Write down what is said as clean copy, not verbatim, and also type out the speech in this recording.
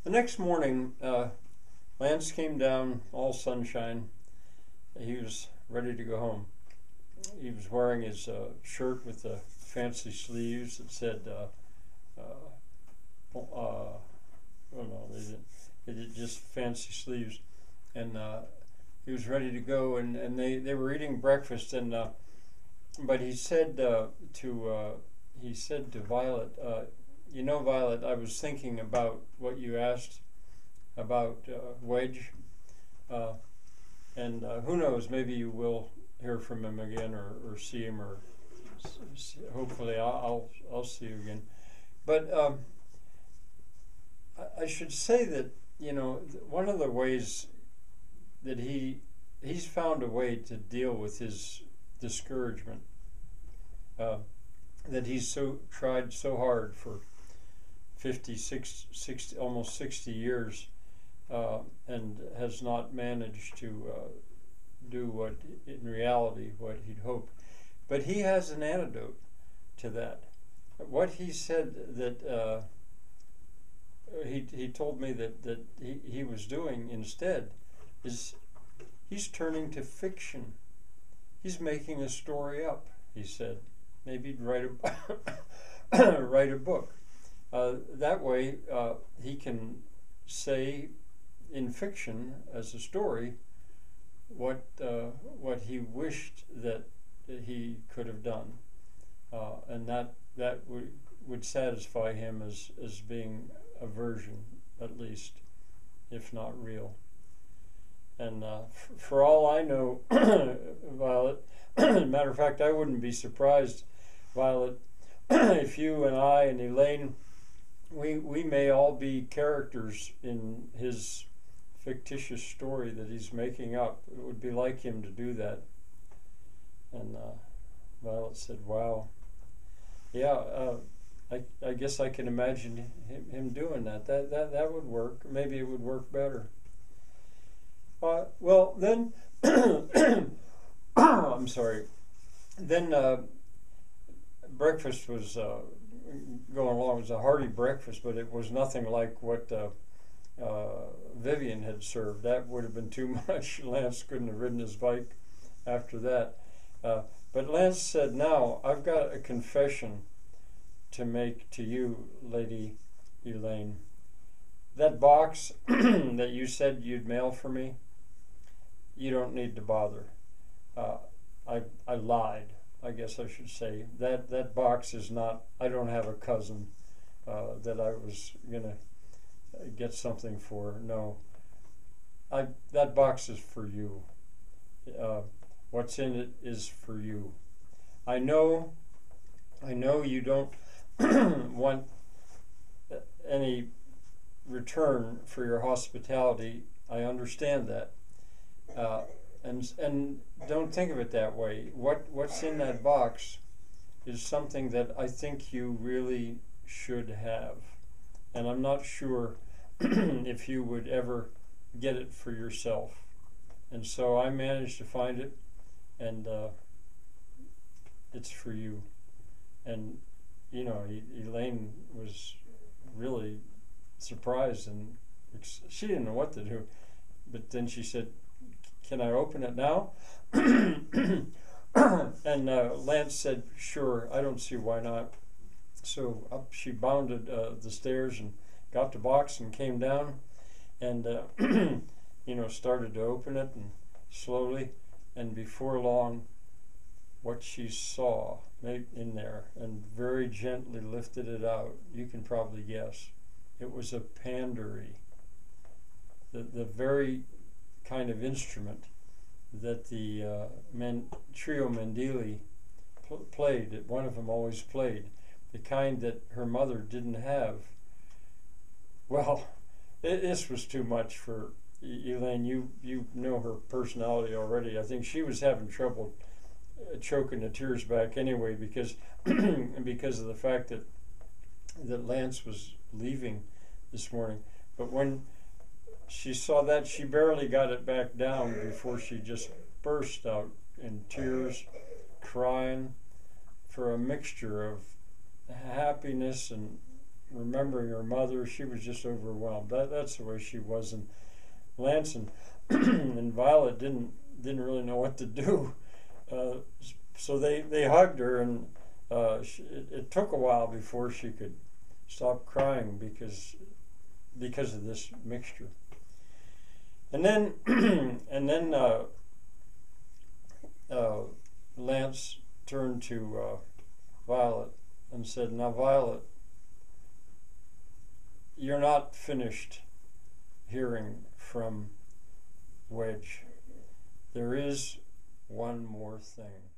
The next morning, Lance came down, all sunshine. He was ready to go home. He was wearing his shirt with the fancy sleeves that said, oh no, they did just fancy sleeves. And he was ready to go, and they were eating breakfast. And but he said to Violet, Violet, I was thinking about what you asked about Wedge, uh, and who knows, maybe you will hear from him again, or see him, or hopefully I'll see you again. But I should say that one of the ways that he's found a way to deal with his discouragement, uh, that he's tried so hard for 60, almost 60 years, and has not managed to do what in reality what he'd hoped. But he has an antidote to that. What he said that he told me that he was doing instead is he's turning to fiction. He's making a story up, he said. Maybe he'd write write a book. That way he can say in fiction as a story what he wished that he could have done, and that would satisfy him as being a version, at least, if not real. And for all I know, Violet, matter of fact, I wouldn't be surprised, Violet, if you and I and Elaine, we may all be characters in his fictitious story that he's making up. It would be like him to do that. And Violet said, wow. Yeah, I guess I can imagine him doing that. That would work. Maybe it would work better. Well, then, I'm sorry. Then breakfast was going along. It was a hearty breakfast, but it was nothing like what Vivian had served. That would have been too much. Lance couldn't have ridden his bike after that. But Lance said, now, I've got a confession to make to you, Lady Elaine. That box that you said you'd mail for me, you don't need to bother. I lied, I guess I should say. That box is not, I don't have a cousin that I was going to get something for. No, that box is for you. What's in it is for you. I know you don't want any return for your hospitality. I understand that, and don't think of it that way. What's in that box is something that I think you really should have, and I'm not sure if you would ever get it for yourself. And so I managed to find it, and it's for you. And Elaine was really surprised, and she didn't know what to do. But then she said, "Can I open it now?" And Lance said, "Sure, I don't see why not." So up she bounded the stairs and got the box and came down, and started to open it, and slowly, and before long, what she saw in there, and very gently lifted it out, you can probably guess. It was a pandery, the very kind of instrument that the trio Mendili played, that one of them always played, the kind that her mother didn't have. Well, this was too much for Elaine. You know her personality already. I think she was having trouble choking the tears back anyway, because because of the fact that Lance was leaving this morning. But when she saw that, she barely got it back down before she just burst out in tears, crying for a mixture of happiness and remembering her mother. She was just overwhelmed. That's the way she was. And Lance and Violet didn't really know what to do. So they hugged her, and it took a while before she could stop crying because of this mixture. And then Lance turned to Violet and said, "Now, Violet, you're not finished hearing from Wedge. There is one more thing."